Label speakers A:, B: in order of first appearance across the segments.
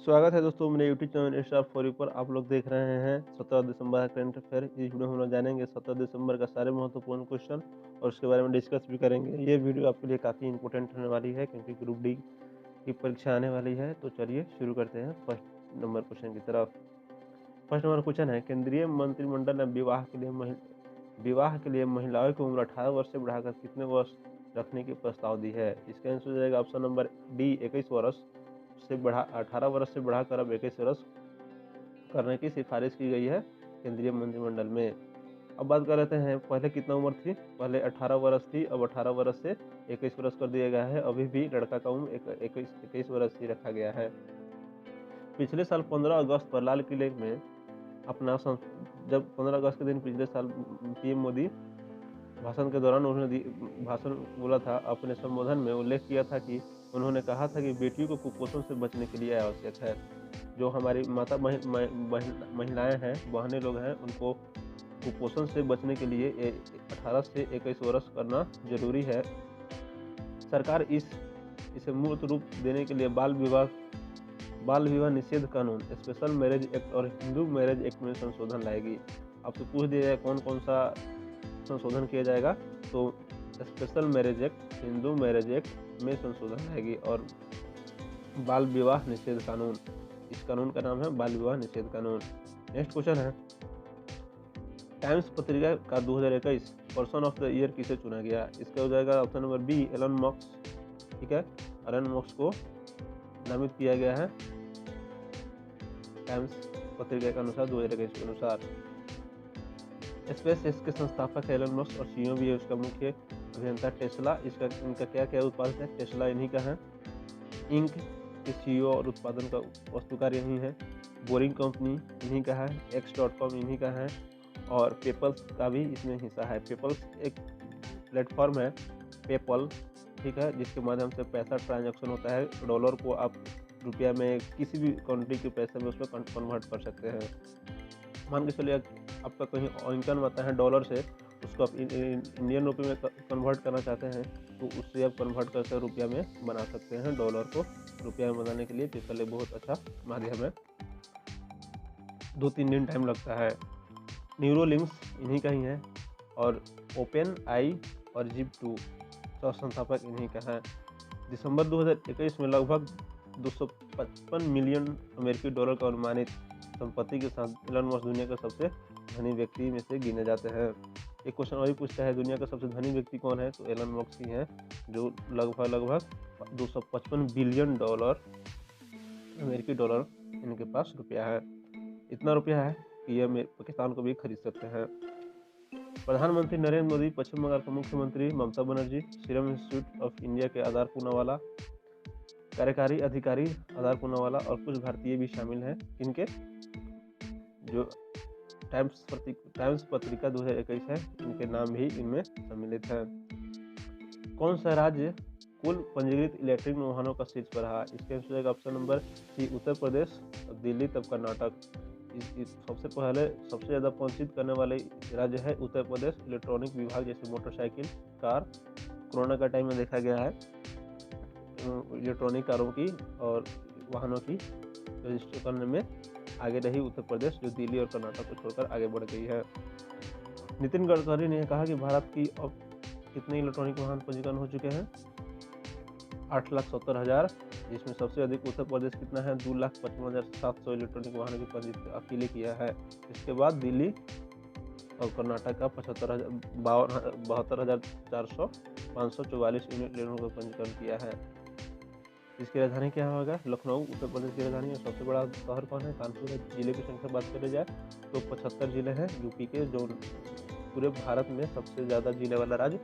A: स्वागत है दोस्तों मेरे YouTube channel star for you पर। आप लोग देख रहे हैं 17 दिसंबर का करंट अफेयर। इस वीडियो में हम लोग जानेंगे 17 दिसंबर का सारे महत्वपूर्ण क्वेश्चन और उसके बारे में डिस्कस भी करेंगे। ये वीडियो आपके लिए काफ़ी इंपॉर्टेंट होने वाली है क्योंकि ग्रुप डी की परीक्षा आने वाली है। तो चलिए शुरू करते हैं फर्स्ट नंबर क्वेश्चन की तरफ। फर्स्ट नंबर क्वेश्चन है, केंद्रीय मंत्रिमंडल ने विवाह के लिए महिलाओं की उम्र 18 वर्ष से बढ़ाकर कितने वर्ष रखने की प्रस्ताव दी है। इसका आंसर हो जाएगा ऑप्शन नंबर डी, 21 वर्ष से 18 वर्ष से बढ़ाकर अब 21 वर्ष करने की सिफारिश की गई है केंद्रीय मंत्रिमंडल में। अब बात कर लेते हैं, पहले कितना उम्र थी। पहले 18 वर्ष थी, अब 18 वर्ष से 21 वर्ष कर दिया गया है। अभी भी लड़का का उम्र 21 वर्ष ही रखा गया है। पिछले साल 15 अगस्त पर लाल किले में जब 15 अगस्त के दिन पिछले साल पीएम मोदी भाषण के दौरान उन्होंने भाषण बोला था, अपने संबोधन में उल्लेख किया था कि उन्होंने कहा था कि बेटियों को कुपोषण से बचने के लिए आवश्यक है। जो हमारी माता महिलाएं हैं, बहनें लोग हैं, उनको कुपोषण से बचने के लिए 18 से 21 वर्ष करना जरूरी है। सरकार इसे मूर्त रूप देने के लिए बाल विवाह निषेध कानून, स्पेशल मैरिज एक्ट और हिंदू मैरिज एक्ट में संशोधन लाएगी। आपसे पूछ दिया जाए कौन कौन सा संशोधन किया जाएगा, तो special marriage act, Hindu marriage act में संशोधन लाएगी और बाल विवाह निषेध कानून, इस कानून का नाम है बाल विवाह निषेध कानून। नेक्स्ट क्वेश्चन है, टाइम्स पत्रिका का 2021 पर्सन ऑफ द ईयर किसे चुना गया। इसका हो जाएगा option number B, Elon Musk. ठीक है, एलन मस्क को नामित किया गया है टाइम्स पत्रिका के अनुसार 2021 के अनुसार। स्पेस एक्स के संस्थापक एलन मस्क और सीईओ भी है उसका मुख्य अभियंता टेस्ला। इनका क्या क्या उत्पादन है, टेस्ला इन्हीं का है। इंक के सीईओ और उत्पादन का वस्तुकार यही है। बोरिंग कंपनी इन्हीं का है। x.com इन्हीं का है और पेपल्स का भी इसमें हिस्सा है। पेपल्स एक प्लेटफॉर्म है, पेपल, ठीक है, जिसके माध्यम से पैसा ट्रांजैक्शन होता है। डॉलर को आप रुपया में किसी भी कंट्री के पैसे में उसमें कन्वर्ट कर सकते हैं। मान के चलिए आपका कहीं इनकम आता है डॉलर से, उसको आप इंडियन रुपये में कन्वर्ट करना चाहते हैं तो उससे आप कन्वर्ट करके रुपया में बना सकते हैं। डॉलर को रुपया में बनाने के लिए पेपल एक बहुत अच्छा माध्यम है। 2-3 दिन टाइम लगता है। न्यूरोलिंक्स इन्हीं का ही है और ओपन आई और जिप2 संस्थापक इन्हीं का है। दिसंबर 2021 में लगभग 255 मिलियन अमेरिकी डॉलर का अनुमानित संपत्ति के साथ एलन मस्क दुनिया के सबसे धनी व्यक्ति में से गिने जाते हैं। एक क्वेश्चन और भी पूछता है, दुनिया का सबसे धनी व्यक्ति कौन है, तो एलन मस्क ही है, जो लगभग 255 बिलियन डॉलर अमेरिकी डॉलर इनके पास रुपया है। इतना रुपया है कि ये पाकिस्तान को भी खरीद सकते हैं। प्रधानमंत्री नरेंद्र मोदी, पश्चिम बंगाल के मुख्यमंत्री Mamata Banerjee, serum institute of India के आधार पूनावाला, कार्यकारी अधिकारी आधार पूनावाला और कुछ भारतीय भी शामिल हैं। इनके जो टाइम्स पत्रिका 2021 है, इनके नाम भी इनमें सम्मिलित है। कौन सा राज्य कुल पंजीकृत इलेक्ट्रिक वाहनों का शीर्ष पर रहा। इसके आंसर ऑप्शन नंबर सी, उत्तर प्रदेश, दिल्ली, तब कर्नाटक। सबसे ज़्यादा पंजीकृत करने वाले राज्य है उत्तर प्रदेश। इलेक्ट्रॉनिक विभाग जैसे मोटरसाइकिल, कार, कोरोना का टाइम में देखा गया है इलेक्ट्रॉनिक कारों की और वाहनों की रजिस्टर करने में आगे रही उत्तर प्रदेश, जो दिल्ली और कर्नाटक को छोड़कर आगे बढ़ गई है। नितिन गडकरी ने कहा कि भारत की अब कितने इलेक्ट्रॉनिक वाहन पंजीकरण हो चुके हैं, 8,70,000, जिसमें सबसे अधिक उत्तर प्रदेश कितना है, 2,55,700 इलेक्ट्रॉनिक वाहनों की पंजीकरण अकेले किया है। इसके बाद दिल्ली और कर्नाटक का 72,444 यूनिट का पंजीकरण किया है। इसकी राजधानी क्या होगा, लखनऊ उत्तर प्रदेश की राजधानी है। सबसे बड़ा शहर कौन है, कानपुर है। जिले की संख्या बात करी जाए तो 75 जिले हैं यूपी के, जो पूरे भारत में सबसे ज़्यादा जिले वाला राज्य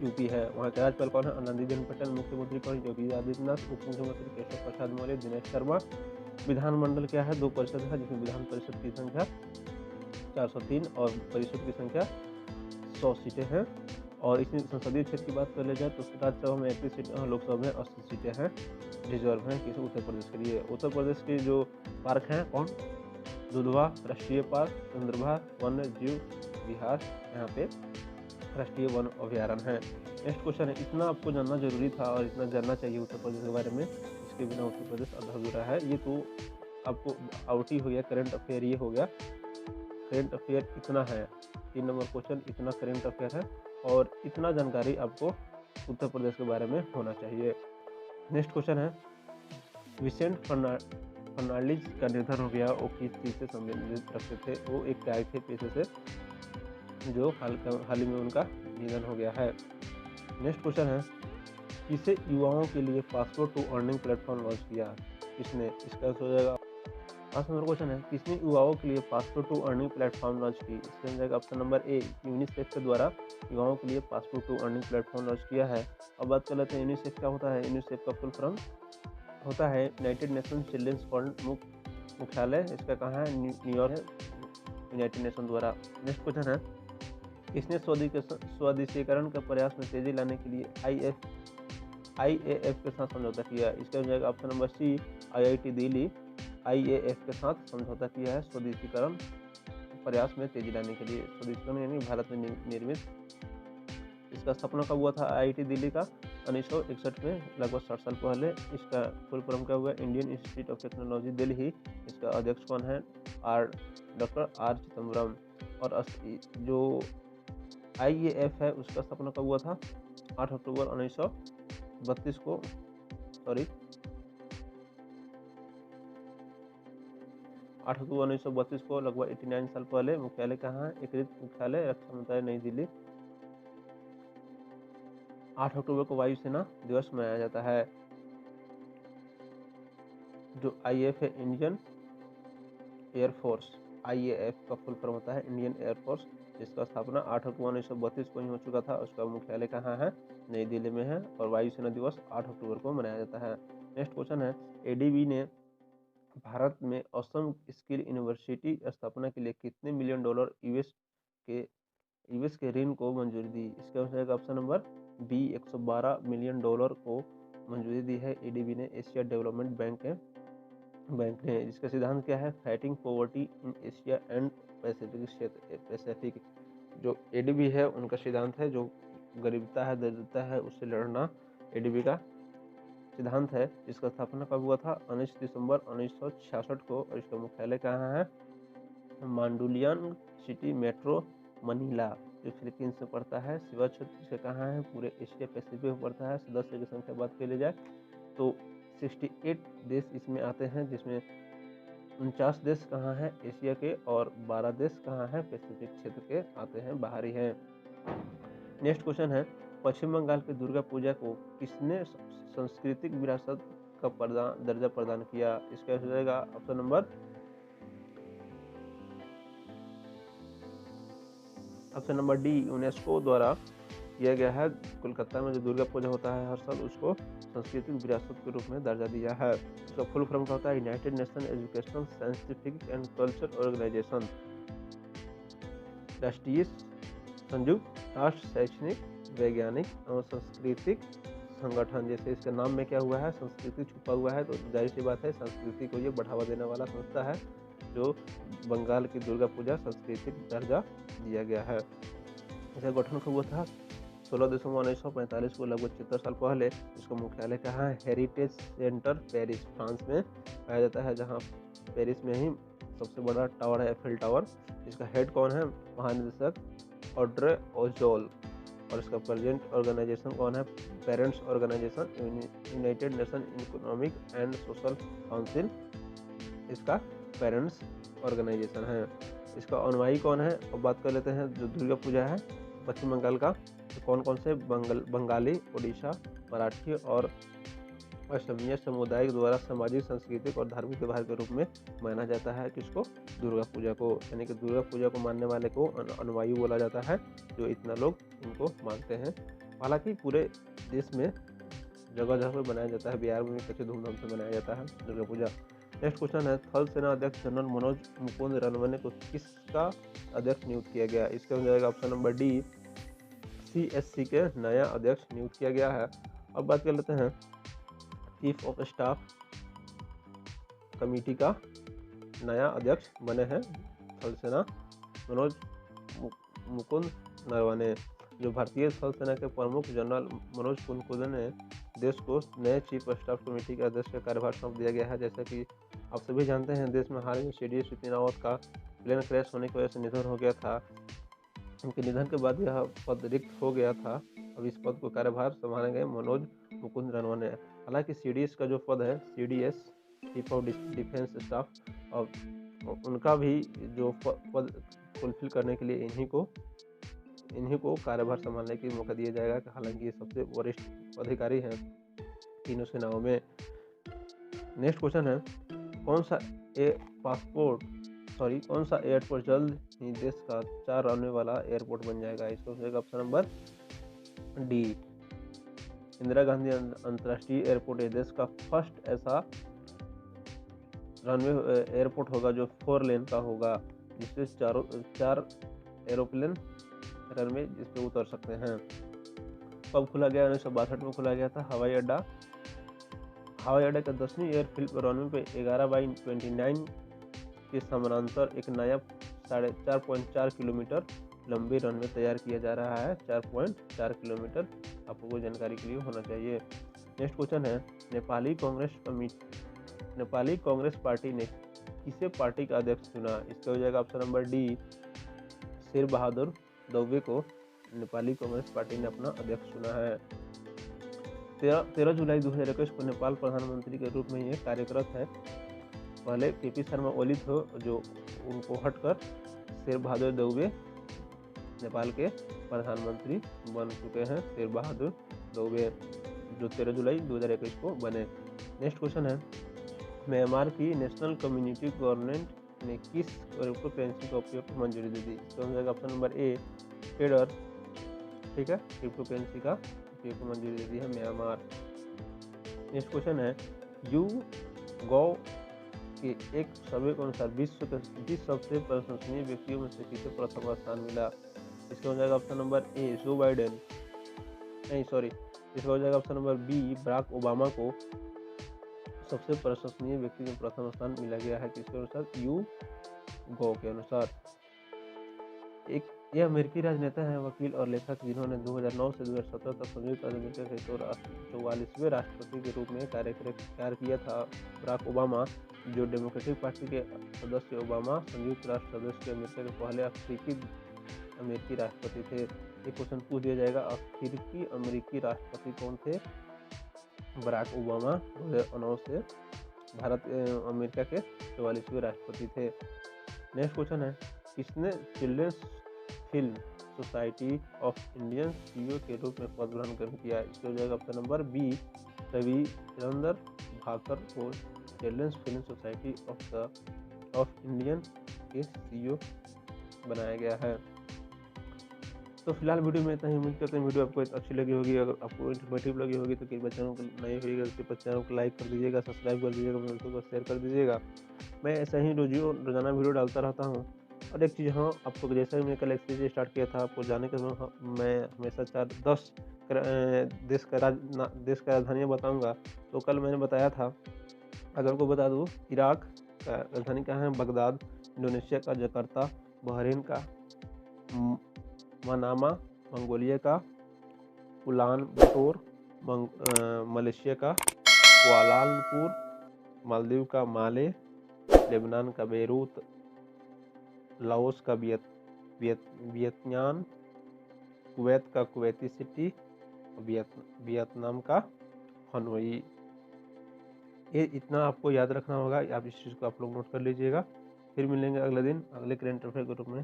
A: यूपी है। वहाँ के राज्यपाल कौन है, आनंदीबेन पटेल। मुख्यमंत्री कौन, योगी आदित्यनाथ। उप मुख्यमंत्री केशव प्रसाद मौर्य, दिनेश शर्मा। विधानमंडल क्या है, 2 परिषद है, जिसमें विधान परिषद की संख्या 403 और परिषद की संख्या 100 सीटें हैं। और इसमें संसदीय क्षेत्र की बात कर ले जाए तो राज्यसभा में 31 सीटें और लोकसभा में 80 सीटें हैं, रिजर्व हैं किसी उत्तर प्रदेश के लिए। उत्तर प्रदेश के जो पार्क हैं कौन, दुधवा राष्ट्रीय पार्क, चंद्रभा वन्य जीव विहार, यहाँ पे राष्ट्रीय वन अभ्यारण्य है। नेक्स्ट क्वेश्चन है, इतना आपको जानना जरूरी था और इतना जानना चाहिए उत्तर प्रदेश के बारे में, इसके बिना उत्तर प्रदेश अधूरा है। ये तो आपको आउट ही हो गया, करंट अफेयर ये हो गया। करंट अफेयर इतना है, 3 नंबर क्वेश्चन इतना करंट अफेयर है और इतना जानकारी आपको उत्तर प्रदेश के बारे में होना चाहिए। नेक्स्ट क्वेश्चन है, विसेंट फर्नांडिस का निधन हो गया। वो किस चीज़ से संबंधित रखते थे? वो एक गायक थे पेशे से, जो हाल ही में उनका निधन हो गया है। नेक्स्ट क्वेश्चन है, किसे युवाओं के लिए passport to earning platform launch किया? किसने? इसका आंसर हो जाएगा। 5 नंबर क्वेश्चन है, किसने युवाओं के लिए passport to earning platform launch की? इसका हो जाएगा ऑप्शन नंबर ए, यूनिसेफ के द्वारा युवाओं के लिए passport to earning platform launch किया है। अब बात कर लेते हैं यूनिसेफ क्या होता है। यूनिसेफ का फुल फॉर्म होता है यूनाइटेड नेशन चिल्ड्रंस फंड। मुख्यालय इसका कहाँ है? न्यूयॉर्क है, यूनाइटेड नेशन द्वारा। नेक्स्ट क्वेश्चन है, किसने स्वदेशीकरण के प्रयास में तेजी लाने के लिए IAF के साथ समझौता किया? इसका हो जाएगा option number C, IIT Delhi IAF के साथ समझौता किया है स्वदेशीकरण प्रयास में तेजी लाने के लिए। स्वदेशीकरण यानी भारत में निर्मित। इसका स्थापना कब हुआ था IIT दिल्ली का? 1961 में, लगभग 60 साल पहले। इसका फुल फॉर्म क्या हुआ? Indian institute of technology Delhi. इसका अध्यक्ष कौन है? Doctor R Chidambaram. और जो IAF है उसका स्थापना कब हुआ था? 8 अक्टूबर 1932 को, सॉरी 8 अक्टूबर 1932 को, लगभग 89 साल पहले। मुख्यालय कहाँ है? एकीकृत मुख्यालय रक्षा मंत्रालय नई दिल्ली। 8 अक्टूबर को वायुसेना दिवस मनाया जाता है। जो IAF है इंडियन एयरफोर्स, IAF का फुल फॉर्म होता है इंडियन एयरफोर्स। जिसका स्थापना 8 अक्टूबर 1932 को ही हो चुका था। उसका मुख्यालय कहाँ है? नई दिल्ली में है। और वायुसेना दिवस 8 अक्टूबर को मनाया जाता है। नेक्स्ट क्वेश्चन है, ADB ने भारत में असम स्किल यूनिवर्सिटी स्थापना के लिए कितने मिलियन डॉलर यूएस के ऋण को मंजूरी दी? इसका हो जाएगा option number B, 112 million dollar को मंजूरी दी है ADB ने, एशिया डेवलपमेंट बैंक ने। जिसका सिद्धांत क्या है? Fighting poverty in Asia and Pacific. जो ADB है उनका सिद्धांत है, जो गरीबता है, दरिद्रता है, उससे लड़ना ADB का सिद्धांत है। इसका स्थापना कब हुआ था? 19 दिसंबर 1966 को। और इसका मुख्यालय कहाँ है? मांडुलियन सिटी मेट्रो मनीला, जो फिलीपींस में पड़ता है। सेवा क्षेत्र से कहाँ है? पूरे एशिया पैसिफिक में पड़ता है। सदस्य की संख्या बात की जाए तो 68 देश इसमें आते हैं, जिसमें 49 देश कहाँ हैं? एशिया के, और 12 देश कहाँ हैं? पैसिफिक क्षेत्र के आते हैं, बाहरी हैं। नेक्स्ट क्वेश्चन है, पश्चिम बंगाल की दुर्गा पूजा को किसने सांस्कृतिक विरासत का दर्जा प्रदान किया? इसका हो जाएगा ऑप्शन नंबर डी, यूनेस्को द्वारा किया गया है। कोलकाता में जो दुर्गा पूजा होता है हर साल, उसको सांस्कृतिक विरासत के रूप में दर्जा दिया है। इसका फुल फॉर्म क्या होता है? United Nation Educational Scientific and Culture Organization, राष्ट्रीय संयुक्त राष्ट्र शैक्षणिक वैज्ञानिक और सांस्कृतिक संगठन। जैसे इसके नाम में क्या हुआ है? संस्कृति छुपा हुआ है, तो जाहिर सी बात है संस्कृति को ये बढ़ावा देने वाला संस्था है, जो बंगाल की दुर्गा पूजा सांस्कृतिक दर्जा दिया गया है। इसका गठन कब हुआ था? 16 दिसंबर 1945 को, लगभग 70 साल पहले। इसका मुख्यालय कहाँ है? हेरिटेज सेंटर पेरिस, फ्रांस में पाया जाता है, जहाँ पेरिस में ही सबसे बड़ा टावर है एफिल टावर। इसका हेड कौन है? महानिदेशक ऑड्रे ऑजोल। और इसका प्रेजेंट ऑर्गेनाइजेशन कौन है? Parents organization, United Nation Economic and Social Council इसका पेरेंट्स ऑर्गेनाइजेशन है। इसका अनुयायी कौन है? अब बात कर लेते हैं। जो दुर्गा पूजा है पश्चिम बंगाल का, तो कौन कौन से बंगाली, उड़ीसा, मराठी और असमिया समुदाय द्वारा सामाजिक, सांस्कृतिक और धार्मिक त्योहार के रूप में माना जाता है। किसको? दुर्गा पूजा को। यानी कि दुर्गा पूजा को मानने वाले को अनुयायी बोला जाता है, जो इतना लोग इनको मानते हैं। हालांकि पूरे देश में जगह जगह पर बनाया जाता है, बिहार में भी काफ़ी धूमधाम से मनाया जाता है दुर्गा पूजा। नेक्स्ट क्वेश्चन है, थल सेना अध्यक्ष जनरल मनोज मुकुंद नरवणे को किसका अध्यक्ष नियुक्त किया गया? इसका हो जाएगा ऑप्शन नंबर डी, CSC के नया अध्यक्ष नियुक्त किया गया है। अब बात कर लेते हैं चीफ ऑफ स्टाफ कमेटी का नया अध्यक्ष बने हैं थल सेना मनोज मुकुंद नरवणे। जो भारतीय थल सेना के प्रमुख जनरल मनोज मुकुंद ने देश को नए चीफ ऑफ स्टाफ कमेटी के अध्यक्ष का कार्यभार सौंप दिया गया है। जैसा कि आप सभी जानते हैं, देश में हाल ही में CDS बिपिन रावत का प्लेन क्रैश होने की वजह से निधन हो गया था। उनके निधन के बाद यह पद रिक्त हो गया था। अब इस पद को कार्यभार संभालेंगे मनोज मुकुंद नरवणे। हालांकि CDS का जो पद है, CDS chief of defence staff, और उनका भी जो पद फुलफिल करने के लिए इन्हीं को कार्यभार संभालने की मौका दिया जाएगा। हालांकि ये सबसे वरिष्ठ अधिकारी हैं तीनों सेनाओं में। नेक्स्ट क्वेश्चन है, कौन सा एयरपोर्ट जल्द ही देश का 4 रनवे वाला एयरपोर्ट बन जाएगा? इसको हो जाएगा option number D, Indira Gandhi अंतर्राष्ट्रीय एयरपोर्ट। देश का फर्स्ट ऐसा रनवे एयरपोर्ट होगा जो 4 लेन का होगा, जिससे 4 एरोप्लेन रनवे जिस पे उतर सकते हैं। कब खुला गया? 1962 में खुला गया था। हवाई अड्डा का 10वीं एयरफील्ड पर रनवे पे 11/29 के समानांतर एक नया 4.4 किलोमीटर लंबी रनवे तैयार किया जा रहा है। 4.4 किलोमीटर, आपको कोई जानकारी के लिए होना चाहिए। नेक्स्ट क्वेश्चन है, नेपाली कांग्रेस पार्टी ने किसे पार्टी का अध्यक्ष चुना? इसका हो जाएगा option number D, Sher Bahadur दौबे को नेपाली कांग्रेस पार्टी ने अपना अध्यक्ष चुना है। 13 जुलाई 2021 को नेपाल प्रधानमंत्री के रूप में ये कार्यरत है। पहले KP शर्मा ओली थे, जो उनको हटकर शेर बहादुर दौबे नेपाल के प्रधानमंत्री बन चुके हैं। शेर बहादुर दौबे जो 13 जुलाई 2021 को बने। नेक्स्ट क्वेश्चन है, म्यांमार की नेशनल कम्युनिटी गवर्नमेंट ने किस क्रिप्टो करेंसी का उपयोग की मंजूरी दे दी? इसका हो जाएगा ऑप्शन नंबर ए, टेडर। ठीक है, क्रिप्टो करेंसी का उपयोग की मंजूरी दे दी है म्यांमार। नेक्स्ट क्वेश्चन है, YouGov के एक सर्वे के अनुसार विश्व के 20 सबसे प्रशंसनीय व्यक्तियों में से किसे प्रथम स्थान मिला? इसका हो जाएगा option number A, Joe Biden. इसका हो जाएगा option number B, Barack Obama को सबसे प्रशंसनीय व्यक्ति में प्रथम स्थान मिला गया है। किसके अनुसार? YouGov के अनुसार। यह अमेरिकी राजनेता हैं, वकील और लेखक, जिन्होंने 2009 से 2017 तक संयुक्त अमेरिका के 44वें राष्ट्रपति के रूप में कार्य किया था। बराक ओबामा, जो डेमोक्रेटिक पार्टी के सदस्य ओबामा संयुक्त राष्ट्र सदस्य के अमेरिका के पहले अमेरिकी राष्ट्रपति थे। एक क्वेश्चन पूछ दिया जाएगा, अफ्रीकी अमेरिकी राष्ट्रपति कौन थे? बराक ओबामा 2009 से अमेरिका के 44वें राष्ट्रपति थे। नेक्स्ट क्वेश्चन है, किसने Children's film society of Indian CEO के रूप में पद ग्रहण किया? इसका हो जाएगा option number B, Ravindra Bhakar को children's film society of Indian के CEO बनाया गया है। तो फिलहाल वीडियो में इतना ही। उम्मीद करते हैं वीडियो आपको अच्छी लगी होगी। अगर आपको इन्फॉर्मेटिव लगी होगी तो कृपया चैनल को नए होइएगा तो चैनल को लाइक कर दीजिएगा, सब्सक्राइब कर दीजिएगा, दोस्तों को शेयर कर दीजिएगा। मैं ऐसा ही रोजाना वीडियो डालता रहता हूँ। और एक चीज़, हाँ, आपको जैसा ही मैं कल एक्सरसाइज स्टार्ट किया था, आपको जाने के मैं हमेशा 4-10 देश का राजधानियाँ बताऊँगा। तो कल मैंने बताया था, अगर को बता दूँ, इराक का राजधानी कहाँ है? बगदाद। इंडोनेशिया का जकार्ता। बहरीन का मनामा। मंगोलिया का उलान बटोर। मलेशिया का कुआलालंपुर। मालदीव का माले। लेबनान का बेरूत। लाओस का वियतनाम। कुवैत का कुवैती सिटी। वियतनाम का हनोई। ये इतना आपको याद रखना होगा। आप इस चीज़ को आप लोग नोट कर लीजिएगा। फिर मिलेंगे अगले दिन अगले करेंट अफेयर के रूप में।